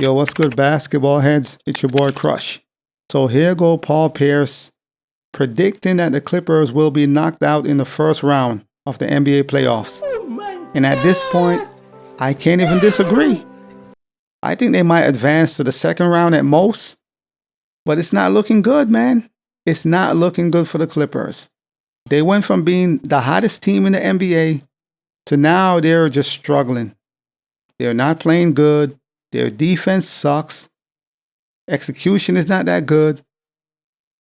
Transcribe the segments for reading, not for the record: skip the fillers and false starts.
Yo, what's good, basketball heads? It's your boy Crush. So here go Paul Pierce predicting that the Clippers will be knocked out in the first round of the NBA playoffs. And at this point, I can't even disagree. I think they might advance to the second round at most, but it's not looking good, man. It's not looking good for the Clippers. They went from being the hottest team in the NBA to now they're just struggling. They're not playing good. Their defense sucks. Execution is not that good.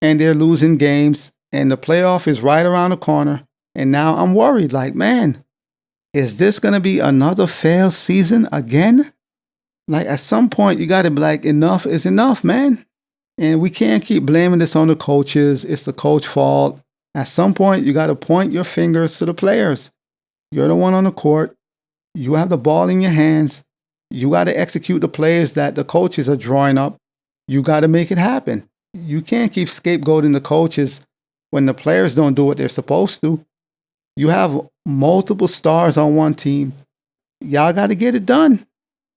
And they're losing games. And the playoff is right around the corner. And now I'm worried, like, man, is this going to be another failed season again? Like, at some point, you got to be like, enough is enough, man. And we can't keep blaming this on the coaches. It's the coach's fault. At some point, you got to point your fingers to the players. You're the one on the court. You have the ball in your hands. You got to execute the plays that the coaches are drawing up. You got to make it happen. You can't keep scapegoating the coaches when the players don't do what they're supposed to. You have multiple stars on one team. Y'all got to get it done.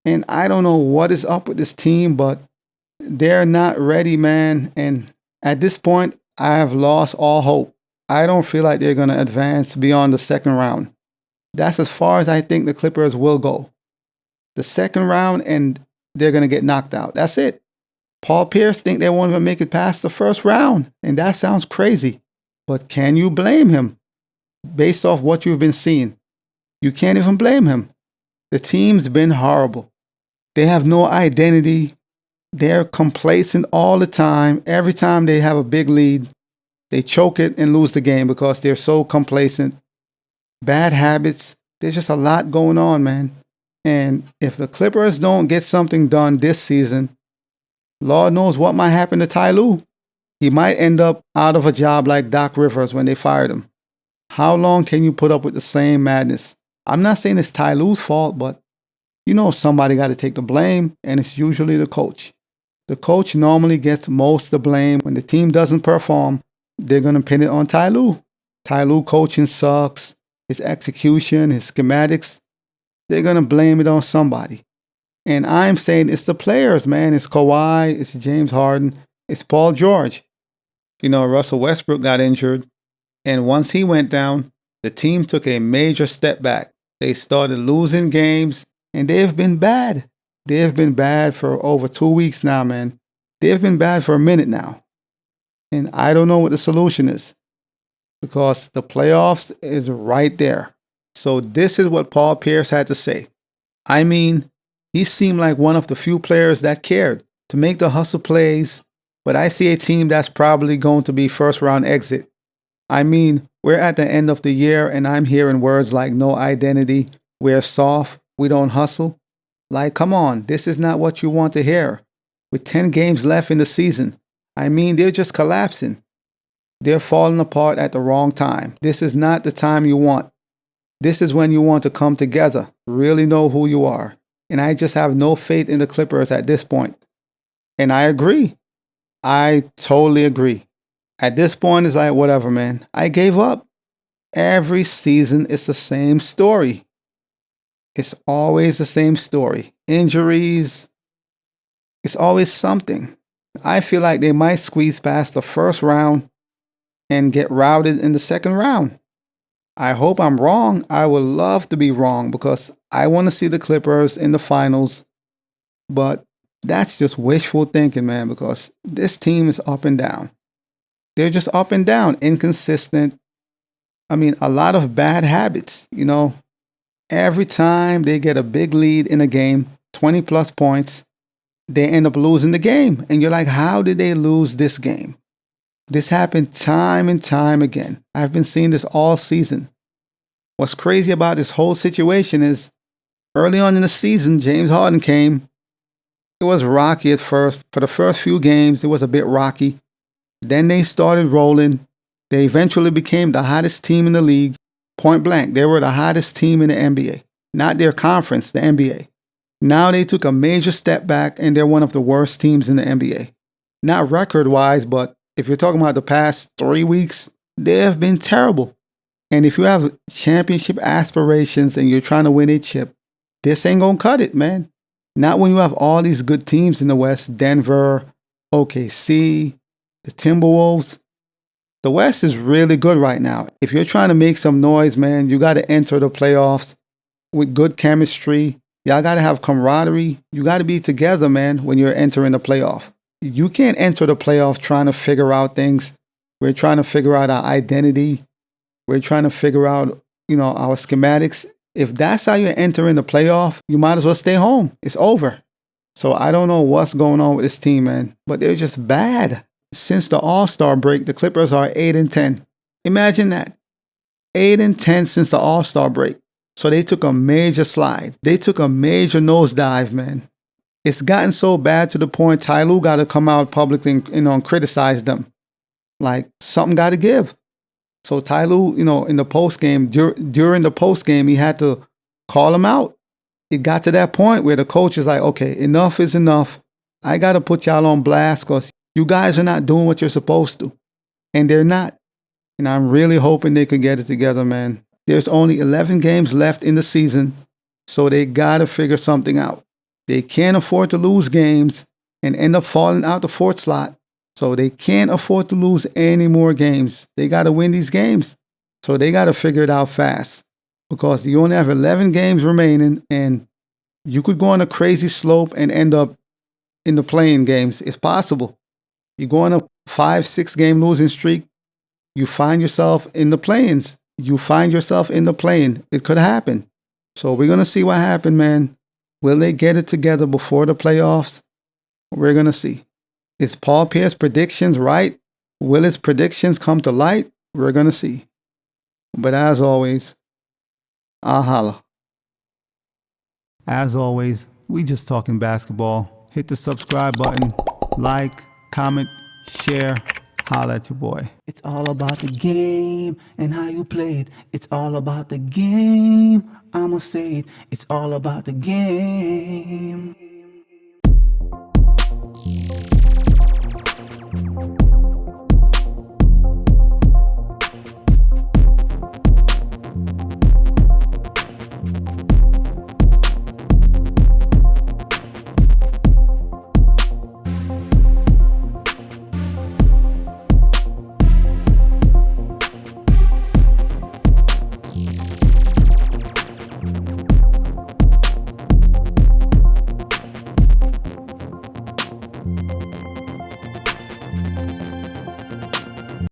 And I don't know what is up with this team, but they're not ready, man. And at this point, I have lost all hope. I don't feel like they're going to advance beyond the second round. That's as far as I think the Clippers will go. The second round, and they're going to get knocked out. That's it. Paul Pierce think they won't even make it past the first round, and that sounds crazy. But can you blame him based off what you've been seeing? You can't even blame him. The team's been horrible. They have no identity. They're complacent all the time. Every time they have a big lead, they choke it and lose the game because they're so complacent. Bad habits. There's just a lot going on, man. And if the Clippers don't get something done this season, Lord knows what might happen to Ty Lue. He might end up out of a job like Doc Rivers when they fired him. How long can you put up with the same madness? I'm not saying it's Ty Lue's fault, but you know somebody got to take the blame, and it's usually the coach. The coach normally gets most of the blame. When the team doesn't perform, they're going to pin it on Ty Lue. Ty Lue coaching sucks. His execution, his schematics, they're going to blame it on somebody. And I'm saying it's the players, man. It's Kawhi, it's James Harden, it's Paul George. You know, Russell Westbrook got injured. And once he went down, the team took a major step back. They started losing games, and they've been bad. They've been bad for over 2 weeks now, man. They've been bad for a minute now. And I don't know what the solution is, because the playoffs is right there. So this is what Paul Pierce had to say. I mean, he seemed like one of the few players that cared to make the hustle plays, but I see a team that's probably going to be first round exit. I mean, we're at the end of the year and I'm hearing words like no identity, we're soft, we don't hustle. Like, come on, this is not what you want to hear. With 10 games left in the season, I mean, they're just collapsing. They're falling apart at the wrong time. This is not the time you want. This is when you want to come together, really know who you are. And I just have no faith in the Clippers at this point. And I agree. I totally agree. At this point, it's like, whatever, man. I gave up. Every season, it's the same story. It's always the same story. Injuries. It's always something. I feel like they might squeeze past the first round and get routed in the second round. I hope I'm wrong. I would love to be wrong because I want to see the Clippers in the finals. But that's just wishful thinking, man, because this team is up and down. They're just up and down, inconsistent. I mean, a lot of bad habits, you know. Every time they get a big lead in a game, 20 plus points, they end up losing the game. And you're like, how did they lose this game? This happened time and time again. I've been seeing this all season. What's crazy about this whole situation is early on in the season, James Harden came. It was rocky at first. For the first few games, it was a bit rocky. Then they started rolling. They eventually became the hottest team in the league. Point blank, they were the hottest team in the NBA. Not their conference, the NBA. Now they took a major step back and they're one of the worst teams in the NBA. Not record-wise, but if you're talking about the past 3 weeks, they have been terrible. And if you have championship aspirations and you're trying to win a chip, this ain't going to cut it, man. Not when you have all these good teams in the West, Denver, OKC, the Timberwolves. The West is really good right now. If you're trying to make some noise, man, you got to enter the playoffs with good chemistry. Y'all got to have camaraderie. You got to be together, man, when you're entering the playoff. You can't enter the playoff trying to figure out things. We're trying to figure out our identity. We're trying to figure out, our schematics. If that's how you're entering the playoff, you might as well stay home. It's over. So I don't know what's going on with this team, man, but they're just bad. Since the All-Star break, the Clippers are 8-10. Imagine that. 8-10 since the All-Star break. So they took a major slide. They took a major nosedive, man. It's gotten so bad to the point Ty Lue got to come out publicly and criticize them. Like, something got to give. So Ty Lue, in the postgame, during the postgame, he had to call him out. It got to that point where the coach is like, okay, enough is enough. I got to put y'all on blast because you guys are not doing what you're supposed to. And they're not. And I'm really hoping they could get it together, man. There's only 11 games left in the season, so they got to figure something out. They can't afford to lose games and end up falling out the fourth slot. So they can't afford to lose any more games. They got to win these games. So they got to figure it out fast because you only have 11 games remaining and you could go on a crazy slope and end up in the playing games. It's possible. You go on a 5-6 game losing streak, you find yourself in the play-ins. It could happen. So we're going to see what happens, man. Will they get it together before the playoffs? We're going to see. Is Paul Pierce's predictions right? Will his predictions come to light? We're going to see. But as always, I'll holla. As always, we just talking basketball. Hit the subscribe button, like, comment, share. Holla at your boy. It's all about the game and how you play it. It's all about the game. I'ma say it. It's all about the game.